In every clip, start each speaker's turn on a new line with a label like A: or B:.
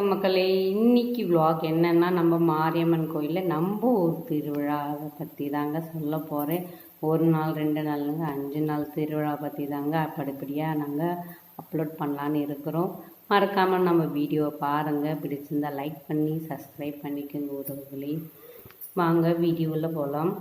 A: வணக்கம் மக்களே. இன்னைக்கு விலாக் என்னன்னா, நம்ம மாரியம்மன் கோயிலில் நம்ம ஊர் திருவிழாவை பற்றி தாங்க சொல்ல போகிறேன். ஒரு நாள் 2 நாளுங்க 5 நாள் திருவிழா பற்றி தாங்க படிப்படியாக நாங்கள் அப்லோட் பண்ணலான்னு இருக்கிறோம். மறக்காமல் நம்ம வீடியோவை பாருங்கள். பிடிச்சிருந்தால் லைக் பண்ணி சப்ஸ்கிரைப் பண்ணிக்கோங்க உறவுகளே. வாங்க வீடியோவில் போகலாம்.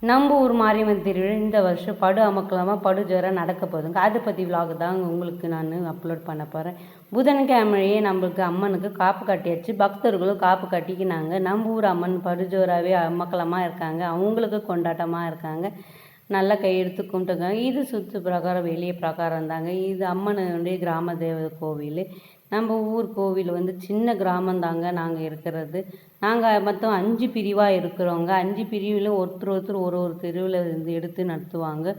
A: நம்ம ஊர் மாரியம்மன் திருவிழா இந்த வருஷம் படு அமக்கலமாக படு ஜோராக நடக்க போகுதுங்க. அதை பற்றி விலாக் தான் உங்களுக்கு நான் அப்லோட் பண்ண போகிறேன். புதன்கிழமையே நம்மளுக்கு அம்மனுக்கு காப்பு கட்டியாச்சு. பக்தர்களும் காப்பு கட்டிக்கினாங்க. நம்ம ஊர் அம்மன் படு ஜோராகவே அமக்கலமாக இருக்காங்க. அவங்களுக்கு கொண்டாட்டமாக இருக்காங்க. நல்லா கையெடுத்து கும்பிட்டுருக்காங்க. இது சுற்று பிரகாரம் வெளியே பிரகாரம் தாங்க. இது அம்மனுடைய கிராம தேவ கோவில். நம்ம ஊர் கோவில் சின்ன கிராமம் தாங்க நாங்கள் இருக்கிறது. நாங்கள் மொத்தம் 5 பிரிவாக இருக்கிறோங்க. 5 பிரிவிலும் ஒருத்தர் ஒரு தெருவில் எடுத்து நடத்துவாங்க.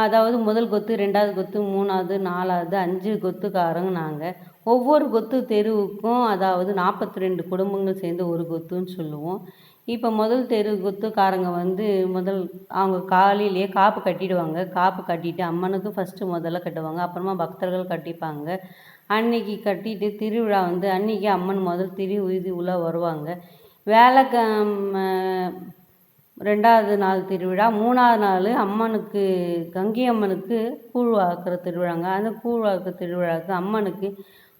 A: அதாவது முதல் கொத்து, 2வது கொத்து, 3வது, 4வது, 5 கொத்துக்காரங்க நாங்கள். ஒவ்வொரு கொத்து தெருவுக்கும் அதாவது 42 குடும்பங்கள் சேர்ந்து ஒரு கொத்துன்னு சொல்லுவோம். இப்போ முதல் தெரு கொத்துக்காரங்க முதல் அவங்க காலையிலேயே காப்பு கட்டிடுவாங்க. காப்பு கட்டிட்டு அம்மனுக்கு ஃபஸ்ட்டு முதல்ல கட்டுவாங்க. அப்புறமா பக்தர்கள் கட்டிப்பாங்க. அன்னைக்கு கட்டிட்டு திருவிழா அன்றைக்கி அம்மன் முதல் வீதி உள்ளே வருவாங்க. வேலைக்கிழமை 2வது நாள் திருவிழா. 3வது நாள் அம்மனுக்கு கங்கை அம்மனுக்கு கூழ் வார்க்கிற திருவிழாங்க. அந்த கூழ் வார்க்கிற திருவிழாவுக்கு அம்மனுக்கு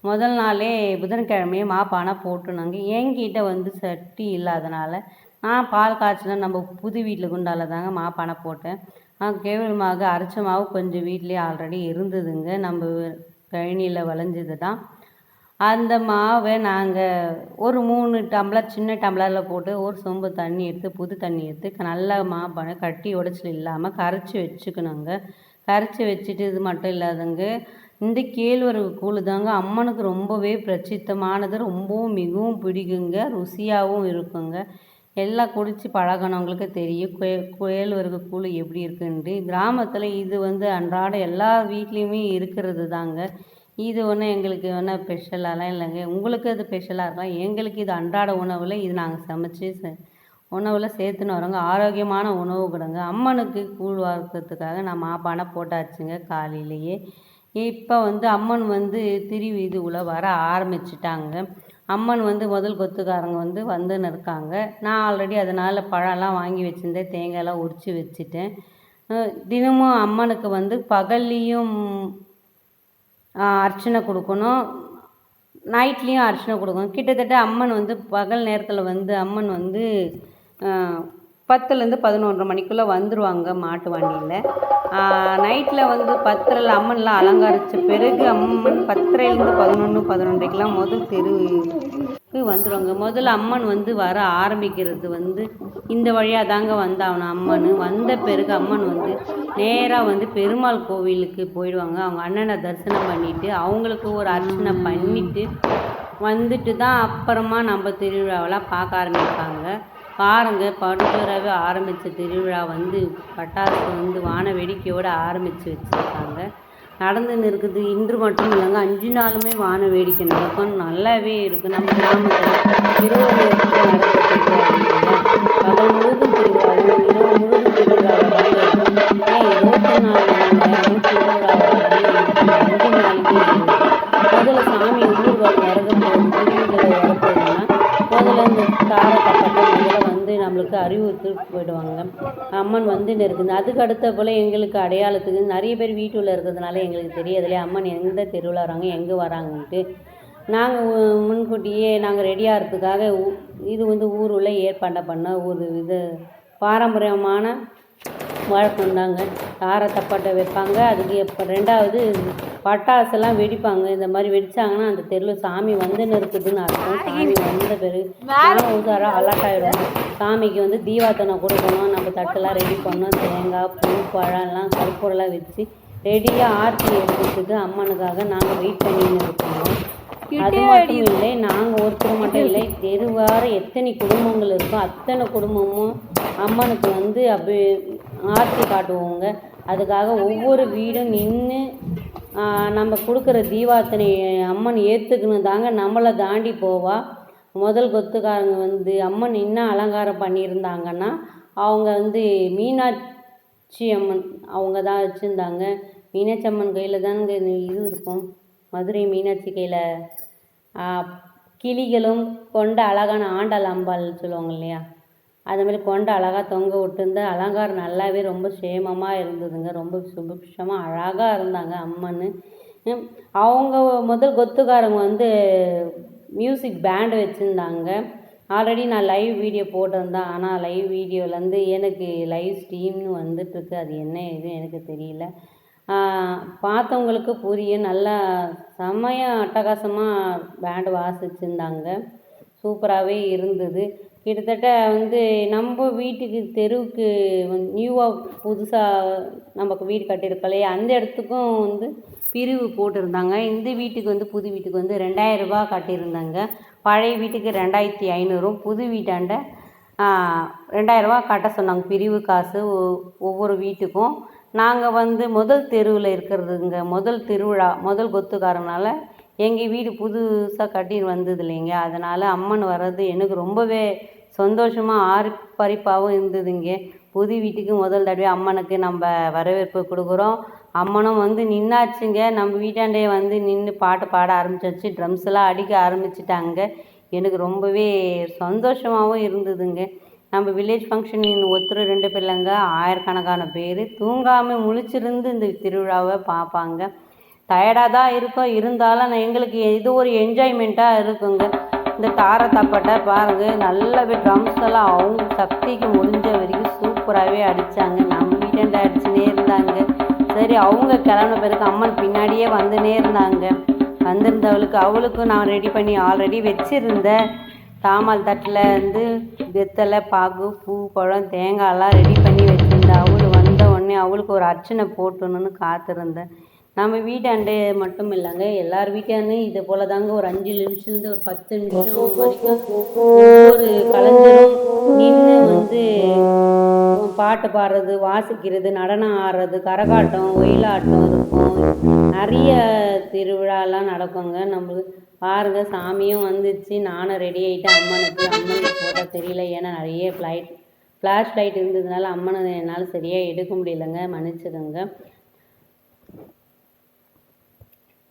A: முதல் நாளே புதன்கிழமையே மாப்பானை போட்டுனாங்க. என்கிட்ட சட்டி இல்லாதனால நான் பால் காய்ச்சினா நம்ம புது வீட்டில் குண்டால தாங்க மாப்பானை போட்டேன். கேவல் மாவு அரைச்ச மாவு கொஞ்சம் வீட்லேயே ஆல்ரெடி இருந்ததுங்க. நம்ம கழனியில் விளைஞ்சது தான். அந்த மாவை நாங்கள் ஒரு 3 டம்ளர் சின்ன டம்ளரில் போட்டு ஒரு சொம்பு தண்ணி எடுத்து புது தண்ணி எடுத்து நல்லா மாப்பானை கட்டி உடச்சல் இல்லாமல் கரைச்சி வச்சுக்கணுங்க. கரைச்சி வச்சுட்டு இது மட்டும் இல்லாதங்க, இந்த கேழ்வரகு கூழ் தாங்க அம்மனுக்கு ரொம்பவே பிரசித்தமானது. ரொம்பவும் மிகவும் பிடிக்குங்க. ருசியாகவும் இருக்குங்க. எல்லாம் குடித்து பழகினவங்களுக்கு தெரியும் கேழ்வரகு கூழ் எப்படி இருக்குன்ட்டு. கிராமத்தில் இது அன்றாட எல்லா வீட்லேயுமே இருக்கிறது தாங்க. இது ஒன்றும் எங்களுக்கு ஒன்றும் ஸ்பெஷலாலாம் இல்லைங்க. உங்களுக்கு அது ஸ்பெஷலாக இருக்கலாம். எங்களுக்கு இது அன்றாட உணவில் இது நாங்கள் சமைச்சு உணவில் சேர்த்துன்னு வரோங்க. ஆரோக்கியமான உணவு கூடங்க. அம்மனுக்கு கூழ் வார்க்கிறதுக்காக நான் மாப்பானை போட்டாச்சுங்க காலையிலேயே. இப்போ அம்மன் திருவீதி உள்ள வர ஆரம்பிச்சிட்டாங்க. அம்மன் முதல் கொத்துக்காரங்க வந்துன்னு இருக்காங்க. நான் ஆல்ரெடி அதனால் பழம்லாம் வாங்கி வச்சுருந்தேன். தேங்காயெல்லாம் உரித்து வச்சுட்டேன். தினமும் அம்மனுக்கு பகல்லையும் அர்ச்சனை கொடுக்கணும், நைட்லேயும் அர்ச்சனை கொடுக்கணும். கிட்டத்தட்ட அம்மன் பகல் நேரத்தில் அம்மன் 10லேருந்து 11 மணிக்குள்ளே வந்துடுவாங்க மாட்டு வண்டியில். நைட்டில் 10 அம்மன்லாம் அலங்கரித்த பிறகு அம்மன் 10லேருந்து 11, 11:30க்கெலாம் முதல் தெருவுக்கு வந்துடுவாங்க. முதல்ல அம்மன் வர ஆரம்பிக்கிறது இந்த வழியாக தாங்க வந்தாகணும். அம்மன் வந்த பிறகு அம்மன் நேராக பெருமாள் கோவிலுக்கு போயிடுவாங்க. அவங்க அண்ணனை தரிசனம் பண்ணிவிட்டு அவங்களுக்கு ஒரு அர்ச்சனை பண்ணிவிட்டு வந்துட்டு தான் அப்புறமா நம்ம திருவிழாவெல்லாம் பார்க்க ஆரம்பிப்பாங்க. பாருங்கள், படுஜோராகவே ஆரம்பித்த திருவிழா பட்டாசு வான வேடிக்கையோடு ஆரம்பித்து வச்சுருக்காங்க. நடந்துன்னு இருக்குது. இன்று மட்டும் இல்லைங்க, 5 நாளுமே வான வேடிக்கை நடக்கும். நல்லாவே இருக்குது. நம்ம கிராமத்தில் இரவு நேரத்தில் நடக்க திருவிழா பகல் முழுதும் திருவிழாவும் இரவு முழுதும் திருவிழாவும் இருக்கும். 24 மணி நேரமும் திருவிழா 5 நாளுமே முதல்ல சாமி ஊர்வலம் வரப்போகுது. திருவிழா வரப்போகுதுன்னா முதல்ல இந்த தாரக்கப்பட்ட முதல்ல நம்மளுக்கு அறிவுறுத்து போயிடுவாங்க. அம்மன் இருக்குது. அதுக்கு அடுத்த போல் எங்களுக்கு அடையாளத்துக்கு நிறைய பேர் வீட்டுள்ள இருக்கிறதுனால எங்களுக்கு தெரியாதுல்லையே அம்மன் எந்த தெருவில் வராங்க எங்கே வராங்கன்ட்டு. நாங்கள் முன்கூட்டியே நாங்கள் ரெடியாகிறதுக்காக இது ஊருள்ள ஏற்பாடு பண்ண ஒரு இது பாரம்பரியமான வழக்கம்தாங்க. தாரத்தப்பட்டை வைப்பாங்க. அதுக்கு இப்போ 2வது பட்டாசெல்லாம் வெடிப்பாங்க. இந்த மாதிரி வெடித்தாங்கன்னா அந்த தெருவில் சாமி இருக்குதுன்னு அர்த்தம். சாமி வந்த பிறகு நானும் அலர்ட் ஆகிடும். சாமிக்கு தீபாத்தனை கொடுக்கணும். நம்ம தட்டெல்லாம் ரெடி பண்ணணும். தேங்காய், பூ, பழம்லாம் கற்பூரெல்லாம் வச்சு ரெடியாக ஆர்த்தி எடுக்கிறதுக்கு அம்மனுக்காக நாங்கள் வெயிட் பண்ணின்னு இருக்கோம். அது மட்டும் இல்லை, நாங்கள் ஒருத்தர் மட்டும் இல்லை, தெருவார எத்தனை குடும்பங்கள் இருக்கோ அத்தனை குடும்பமும் அம்மனுக்கு அப்படி ஆர்த்தி காட்டுவோங்க. அதுக்காக ஒவ்வொரு வீடும் நின்று நம்ம கொடுக்குற தீபாத்தனை அம்மன் ஏற்றுக்கணும் தாங்க நம்மளை தாண்டி போவா. முதல் கொத்துக்காரங்க அம்மன் இன்னும் அலங்காரம் பண்ணியிருந்தாங்கன்னா அவங்க மீனாட்சி அம்மன் அவங்க தான் வச்சுருந்தாங்க. மீனாட்சி அம்மன் கையில் தாங்க இது இருக்கும். மதுரை மீனாட்சி கையில் கிளிகளும் கொண்ட அழகான ஆண்டாள் அம்பாள் சொல்லுவாங்க இல்லையா, அதுமாதிரி கொண்ட அழகாக தொங்க விட்டுருந்து அலங்காரம் நல்லாவே ரொம்ப சேமமாக இருந்ததுங்க. ரொம்ப சுபிக்ஷமாக அழகாக இருந்தாங்க அம்மன். அவங்க முதல் கொத்துக்காரங்க வந்து மியூசிக் பேண்டு வச்சுருந்தாங்க. ஆல்ரெடி நான் லைவ் வீடியோ போட்டிருந்தேன். ஆனால் லைவ் வீடியோலேருந்து எனக்கு லைவ் ஸ்ட்ரீம்னு வந்துட்டுருக்கு. அது என்ன இது எனக்கு தெரியல. பார்த்தவங்களுக்கு புரியும். நல்லா செம்மையாக அட்டகாசமாக பேண்டு வாசிச்சுருந்தாங்க. சூப்பராகவே இருந்தது. கிட்டத்தட்ட வந்து நம்ம வீட்டுக்கு தெருவுக்கு நியூவாக புதுசாக நமக்கு வீடு கட்டியிருக்கோம் இல்லையா, அந்த இடத்துக்கும் வந்து பிரிவு போட்டிருந்தாங்க. இந்த வீட்டுக்கு வந்து புது வீட்டுக்கு வந்து 2000 ரூபா கட்டியிருந்தாங்க. பழைய வீட்டுக்கு 2500, புது வீட்டாண்ட 2000 ரூபா கட்ட சொன்னாங்க பிரிவு காசு ஒவ்வொரு வீட்டுக்கும். நாங்கள் வந்து முதல் தெருவில் இருக்கிறதுங்க, முதல் திருவிழா, முதல் கொத்துக்காரனால எங்கள் வீடு புதுசாக கட்டி வந்தது இல்லைங்க. அதனால் அம்மன் வர்றது எனக்கு ரொம்பவே சந்தோஷமாக ஆர்ப்பரிப்பாகவும் இருந்ததுங்க. புது வீட்டுக்கு முதல் தடவை அம்மனுக்கு நம்ம வரவேற்பு கொடுக்குறோம். அம்மனும் வந்து நின்னாச்சுங்க. நம்ம வீட்டாண்டே வந்து நின்று பாட்டு பாட ஆரம்பிச்சாச்சு. ட்ரம்ஸ் எல்லாம் அடிக்க ஆரம்பிச்சிட்டாங்க. எனக்கு ரொம்பவே சந்தோஷமாகவும் இருந்ததுங்க. நம்ம வில்லேஜ் ஃபங்க்ஷன் ஒருத்தர் 2 பேர் இல்லைங்க, ஆயிரக்கணக்கான பேர் தூங்காமல் முழிச்சிருந்து இந்த திருவிழாவை பார்ப்பாங்க. டயர்டாக தான் இருக்கும், இருந்தாலும் எங்களுக்கு இது ஒரு என்ஜாய்மெண்ட்டாக இருக்குங்க. இந்த தாரை தப்பட்டை பாருங்கள், நல்லாவே ட்ரம்ஸ் எல்லாம் அவங்க சக்திக்கு முடிஞ்ச வரைக்கும் சூப்பராகவே அடித்தாங்க. நம்ம வீட்டாண்ட அடிச்சுனே இருந்தாங்க. சரி, அவங்க கிளம்பின பிறகு அம்மன் பின்னாடியே வந்துனே இருந்தாங்க. வந்திருந்தவளுக்கு அவளுக்கும் நான் ரெடி பண்ணி ஆல்ரெடி வச்சுருந்தேன். தாமால் தட்டில் வந்து வெத்தலை, பாகு, பூ, பழம், தேங்காயெல்லாம் ரெடி பண்ணி வச்சுருந்தேன். அவள் வந்த உடனே அவளுக்கு ஒரு அர்ச்சனை போட்டணுன்னு காத்திருந்தேன். நம்ம வீட்டாண்டே மட்டும் இல்லைங்க, எல்லார் வீட்டாண்டையும் இது போல் தாங்க ஒரு 5 நிமிஷத்துலேருந்து ஒரு 10 நிமிஷம் வரைக்கும் ஒவ்வொரு கலைஞரும் நின்று வந்து பாட்டு பாடுறது, வாசிக்கிறது, நடனம் ஆடுறது, கரகாட்டம், ஒயிலாட்டம் இருக்கும். நிறைய திருவிழாலாம் நடக்குங்க. நம்மளுக்கு பாருங்கள், சாமியும் வந்துச்சு. நானும் ரெடி ஆகிட்டேன் அம்மனுக்கு. அம்மனுக்கு போட்டால் தெரியல, ஏன்னா நிறைய ஃப்ளாஷ் லைட் இருந்ததுனால அம்மனை என்னால் சரியாக எடுக்க முடியலைங்க, மன்னிச்சுக்கோங்க.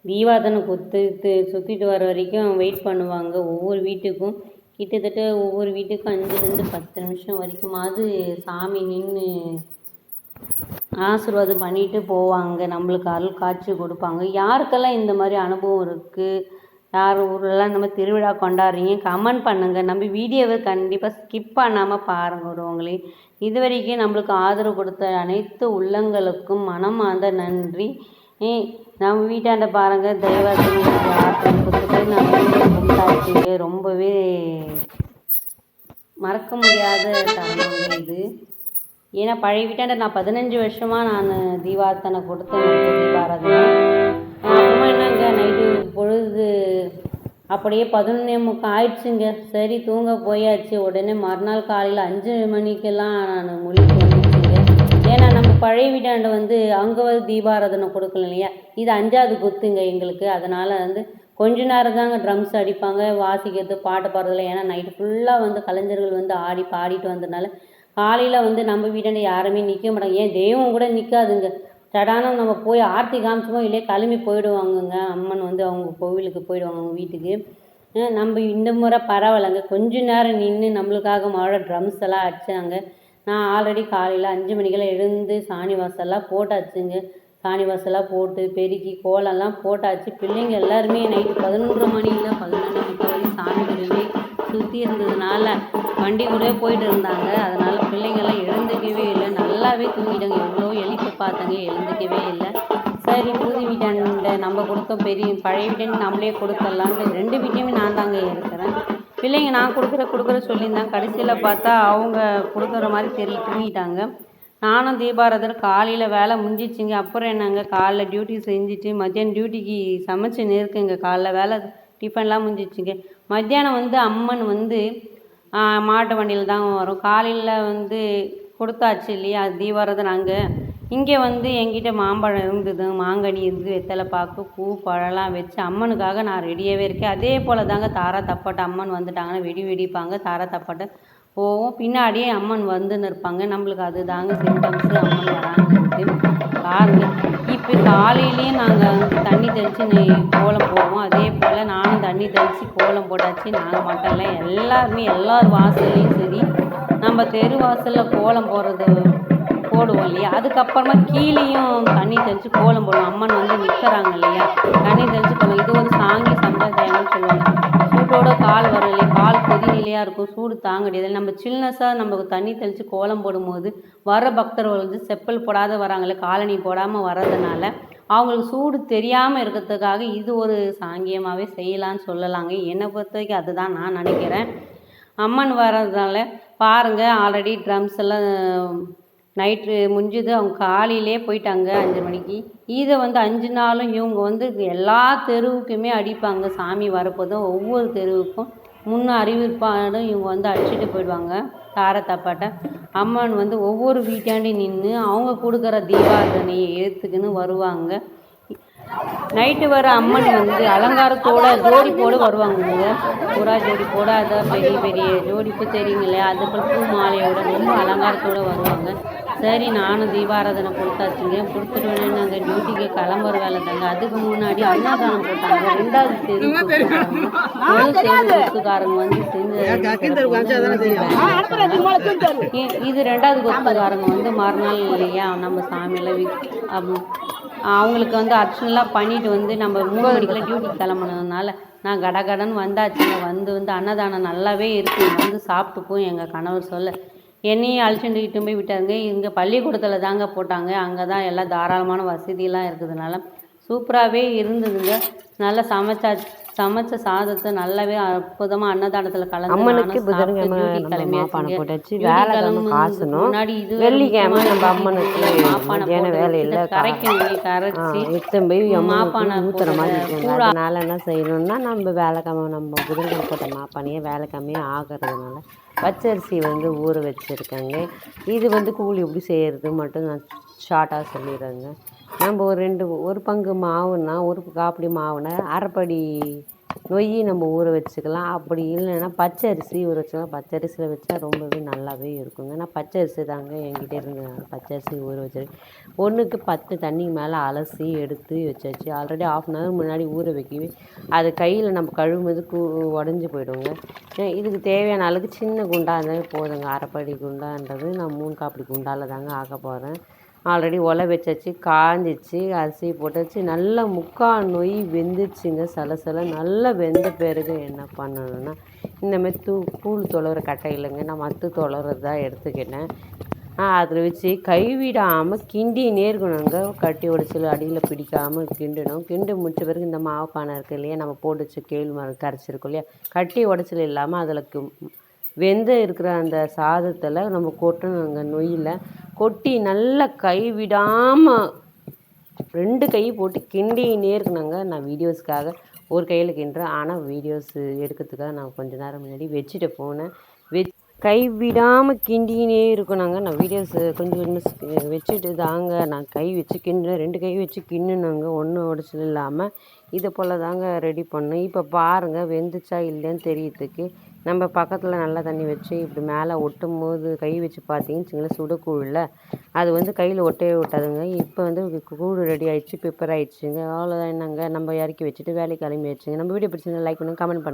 A: தீபாவளி சுற்றிட்டு வர வரைக்கும் வெயிட் பண்ணுவாங்க ஒவ்வொரு வீட்டுக்கும். கிட்டத்தட்ட ஒவ்வொரு வீட்டுக்கும் 5லேருந்து 10 நிமிஷம் வரைக்குமாவது சாமி நின்று ஆசீர்வாதம் பண்ணிட்டு போவாங்க. நம்மளுக்கு அருள் காட்சி கொடுப்பாங்க. யாருக்கெல்லாம் இந்த மாதிரி அனுபவம் இருக்குது, யார் ஊரெல்லாம் நம்ம திருவிழா கொண்டாடுறீங்க, கமெண்ட் பண்ணுங்கள். நம்ம வீடியோவை கண்டிப்பாக ஸ்கிப் பண்ணாமல் பாருங்கள். ஒருவங்களே இது வரைக்கும் நம்மளுக்கு ஆதரவு கொடுத்த அனைத்து உள்ளங்களுக்கும் மனமார்ந்த நன்றி. நம்ம வீட்டாண்ட பாருங்கள், தெய்வாத்திரி கும்பிட்டாச்சுங்க. ரொம்பவே மறக்க முடியாத தருணங்க இது. ஏன்னா பழைய வீட்டாண்ட நான் 15 வருஷமாக நான் தீபார்த்தனை கொடுத்தேன். தீபாராதனை அப்புறமா என்னங்க, நைட்டு பொழுது அப்படியே 11:45 ஆயிடுச்சுங்க. சரி, தூங்க போயாச்சு. உடனே மறுநாள் காலையில் 5 மணிக்கெல்லாம் நான் முழிப்பு வந்துச்சுங்க. ஏன்னா நம்ம பழைய வீட்டாண்ட வந்து அங்கே வந்து தீபாராதனை கொடுக்கல இல்லையா, இது 5வது குத்துங்க எங்களுக்கு. அதனால் வந்து கொஞ்ச நேரம் தாங்க ட்ரம்ஸ் அடிப்பாங்க, வாசிக்கிறது, பாட்டு பாடுறதில்ல. ஏன்னா நைட்டு ஃபுல்லாக வந்து கலைஞர்கள் வந்து ஆடி பாடிட்டு வந்ததுனால காலையில் வந்து நம்ம வீட்டாண்ட யாருமே நிற்க மாட்டாங்க. ஏன் தெய்வம் கூட நிற்காதுங்க. சடானம் நம்ம போய் ஆர்த்தி காமிச்சோமோ இல்லையே கிளம்பி போயிடுவாங்கங்க. அம்மன் வந்து அவங்க கோவிலுக்கு போயிடுவாங்க, அவங்க வீட்டுக்கு. நம்ம இந்த முறை பரவாயில்லைங்க, கொஞ்ச நேரம் நின்று நம்மளுக்காக மழை ட்ரம்ஸ் எல்லாம் அடித்தாங்க. நான் ஆல்ரெடி காலையில் 5 மணிக்கெல்லாம் எழுந்து சாணி வாசல்லாம் போட்டாச்சுங்க. சாணி வாசல்லாம் போட்டு பெருக்கி கோலம்லாம் போட்டாச்சு. பிள்ளைங்க எல்லாருமே நைட்டு 11 மணியில் 11 மணிக்கு வரைக்கும் சாமி கழுவி சுற்றி இருந்ததுனால வண்டி கூட போயிட்டு இருந்தாங்க. அதனால் பிள்ளைங்கள்லாம் எழுந்துக்கவே இல்லை, நல்லாவே தூங்கிட்டாங்க. எவ்வளோ எழுப்பி பார்த்தாங்க, எழுந்துக்கவே இல்லை. சரி, புது வீட்டாண்ட நம்ம கொடுத்தோம், பழைய வீட்டாண்ட நம்மளே கொடுத்துடலான்ட்டு 2 வீட்டையுமே நான் தாங்க இருக்கிறேன். பிள்ளைங்க நான் கொடுக்குற சொல்லியிருந்தாங்க. கடைசியில் பார்த்தா அவங்க கொடுக்குற மாதிரி தெரியல, தூங்கிட்டாங்க. நானும் தீபாராதனை காலையில் வேலை முடிஞ்சிச்சிங்க. அப்புறம் என்னங்க, காலைல டியூட்டி செஞ்சுட்டு மத்தியானம் டியூட்டிக்கு சமைச்சு இருக்குங்க. காலைல வேலை டிஃபன்லாம் முடிஞ்சிச்சுங்க. மத்தியானம் வந்து அம்மன் வந்து மாட்டு வண்டியில் தான் வரும். காலையில் வந்து கொடுத்தாச்சு இல்லையா தீபாராதனை. இங்கே வந்து என்கிட்ட மாம்பழம் இருந்தது, மாங்கனி இருந்தது, வெத்தலை பாக்கு, பூ, பழம்லாம் வச்சு அம்மனுக்காக நான் ரெடியாகவே இருக்கேன். அதே போல் தாங்க தாரா தப்பாட்டை அம்மன் வந்துட்டாங்கன்னா வெடிப்பாங்க. தாரா தப்பாட்டை போவோம், பின்னாடியே அம்மன் வந்துன்னு இருப்பாங்க. நம்மளுக்கு அது தாங்க சிம்டம்ஸு அம்மன் வராங்கன்ட்டு. பாருங்கள். இப்போ காலையிலேயே நாங்கள் வந்து தண்ணி தெளித்து கோலம் போடுவோம். அதே போல் நானும் தண்ணி தெளித்து கோலம் போட்டாச்சு. நாங்கள் மட்டும் இல்லை, எல்லாருமே எல்லார் வாசல்லையும் சரி, நம்ம தெரு வாசலில் கோலம் போடுவோம் இல்லையா, அதுக்கப்புறமா கீழேயும் தண்ணி தெளித்து கோலம் போடுவோம். அம்மன் வந்து நிற்கிறாங்க இல்லையா, தண்ணி தெளித்து கோலம். இது ஒரு சாங்கிய சம்பிரதாயம்னு சொல்லுவாங்க. சூட்டோட கால் வரும் இல்லையா, கால் கொதிநிலையாக இருக்கும், சூடு தாங்க முடியாது. நம்ம சில்னஸாக நம்ம தண்ணி தெளித்து கோலம் போடும்போது வர பக்தர்கள் வந்து செப்பல் போடாத வராங்களே, காலணி போடாமல் வர்றதுனால அவங்களுக்கு சூடு தெரியாமல் இருக்கிறதுக்காக இது ஒரு சாங்கியமாகவே செய்யலான்னு சொல்லலாங்க. என்னை பொறுத்த வரைக்கும் அதுதான் நான் நினைக்கிறேன். அம்மன் வர்றதுனால பாருங்கள், ஆல்ரெடி ட்ரம்ஸ் எல்லாம் நைட்டு முடிஞ்சுது. அவங்க காலையிலே போயிட்டாங்க 5 மணிக்கு. இதை வந்து 5 நாளும் இவங்க வந்து எல்லா தெருவுக்குமே அடிப்பாங்க. சாமி வரப்போதும் ஒவ்வொரு தெருவுக்கும் முன்ன அறிவிப்பாடும் இவங்க வந்து அடிச்சுட்டு போயிடுவாங்க தாரத்தப்பாட்ட. அம்மன் வந்து ஒவ்வொரு வீட்டாண்டி நின்று அவங்க கொடுக்குற தீபாரதனையை ஏற்றுக்குன்னு வருவாங்க. நைட்டு வர அம்மன் வந்து அலங்காரத்தோட ஜோடி போட வருவாங்க. புறா ஜோடி போட, அதை பெரிய பெரிய ஜோடிப்பு தெரியுங்களே, அதுக்குள்ள பூ மாலையோட ரொம்ப அலங்காரத்தோடு வருவாங்க. சரி, நானும் தீபாராதனை கொடுத்தாச்சுங்க. கொடுத்துட்டு உடனே நாங்கள் டியூட்டிக்கு கிளம்புற வேலை தாங்க. அதுக்கு முன்னாடி அன்னதானம் போட்டாங்க. 2வது தெரு கொத்துக்காரங்க வந்து இது 2வது கொத்துக்காரங்க வந்து மறுநாள் இல்லையா, நம்ம சாமியில் அவங்களுக்கு வந்து அர்ச்சனைலாம் பண்ணிட்டு வந்து நம்ம 3 மணிக்கெல்லாம் டியூட்டிக்கு கிளம்புனதுனால நான் கடகடன்னு வந்தாச்சுங்க. வந்து அன்னதானம் நல்லாவே இருக்குது, வந்து சாப்பிட்டுப்போம் எங்கள் கணவர் சொல்ல என்னையும் அழைச்சிட்டு போய் விட்டாருங்க. இங்கே பள்ளிக்கூடத்தில் தாங்க போட்டாங்க. அங்கே தான் எல்லாம் தாராளமான வசதியெல்லாம் இருக்கிறதுனால சூப்பராகவே இருந்ததுங்க. நல்லா சமைச்ச சாதத்தை நல்லாவே அற்புதமாக அன்னதானத்தில் கலந்து
B: அம்மனுக்கு புதன்கிழமை முன்னாடி இது வெள்ளிக்கிழமை நம்ம அம்மனுக்கு வேலையில் கரைச்சி மாப்பானை ஊற்றுற மாதிரி இருக்கும். அதனால் என்ன செய்யணும்னா நம்ம வேலைக்கிழமை நம்ம புதன்கிழமை போட்ட மாப்பானையே வேலைக்கிழமையே ஆகிறதுனால பச்சரிசி வந்து ஊற வச்சுருக்கேங்க. இது வந்து கூழ் எப்படி செய்கிறது மட்டும் நான் ஷார்ட்டாக சொல்லிடுறேங்க. நம்ம ஒரு பங்கு மாவுன்னா, ஒரு காப்படி மாவுனா அரைப்படி நொய் நம்ம ஊற வச்சுக்கலாம். அப்படி இல்லைன்னா பச்சரிசி ஊற வச்சுக்கலாம். பச்சரிசியில் வச்சா ரொம்பவே நல்லாவே இருக்குங்க. நான் பச்சரிசி தாங்க என்கிட்ட இருந்ததுனால பச்சரிசி ஊற வச்சிருக்கேன். 1க்கு 10 தண்ணி மேலே அலசி எடுத்து வச்சாச்சு. ஆல்ரெடி 1/2 hour முன்னாடி ஊற வைக்கவே அது கையில் நம்ம கழுவும்போது உடஞ்சி போயிடுங்க. இதுக்கு தேவையான அளவுக்கு சின்ன குண்டா இருந்தாலும் போதுங்க. அரைப்படி குண்டான்றது நான் 3 காப்படி குண்டாவில் தாங்க ஆக்க போகிறேன். ஆல்ரெடி ஒலை வச்சாச்சு, காஞ்சிச்சு, அரிசி போட்டாச்சு. நல்லா 3/4 நொய் வெந்துச்சுங்க. சலசல நல்லா வெந்த பிறகு என்ன பண்ணணுன்னா, இந்தமாதிரி கூழ் தொலைகிற கட்டை இல்லைங்க, நான் மற்ற தொலைகிறது தான் எடுத்துக்கிட்டேன். அதில் வச்சு கைவிடாமல் கிண்டினே இருக்கணுங்க. கட்டி உடச்சல் அடியில் பிடிக்காமல் கிண்டணும். கிண்டு முடிச்ச பிறகு இந்த மாவு பானை இருக்குது இல்லையா, நம்ம போட்டு வச்சு கேழ்மாவு கரைச்சிருக்கோம் இல்லையா, கட்டி உடச்சல் இல்லாமல் அதில் வெந்த இருக்கிற அந்த சாதத்தில் நம்ம கொட்டணுங்க. நொய்யில் கொட்டி நல்லா கைவிடாமல் 2 கை போட்டு கிண்டினே இருக்கணுங்க. நான் வீடியோஸ்க்காக ஒரு கையில் கிண்டுறேன், ஆனால் வீடியோஸ் எடுக்கிறதுக்காக நான் கொஞ்சம் நேரம் முன்னாடி வச்சுட்டு போனேன். கைவிடாமல் கிண்டினே இருக்கணுங்க. நான் வீடியோஸ் கொஞ்சம் வச்சுட்டு தாங்க நான் கை வச்சு கிண்டுனேன். 2 கை வச்சு கிண்டுனாங்க, ஒன்றும் உடச்சல் இல்லாமல். இதை போல் தாங்க ரெடி பண்ணேன். இப்போ பாருங்கள், வெந்துச்சா இல்லைன்னு தெரியறதுக்கு நம்ம பக்கத்தில் நல்லா தண்ணி வச்சு இப்படி மேலே ஒட்டும் போது கை வச்சு பார்த்தீங்கன்னு வச்சுங்களேன், சுடக்கூழில் அது வந்து கையில் ஒட்டவே ஒட்டாதுங்க. இப்போ வந்து கூழ் ரெடி ஆகிடுச்சு, ப்ரிப்பேர் ஆகிடுச்சுங்க. அவ்வளோதான் என்னங்க, நம்ம இறக்கி வச்சுட்டு வேலைக்கு கிளம்பி வச்சுங்க. நம்ம வீடியோ பிடிச்சிருந்தா லைக் பண்ணுங்கள், கமெண்ட் பண்ணுங்கள்.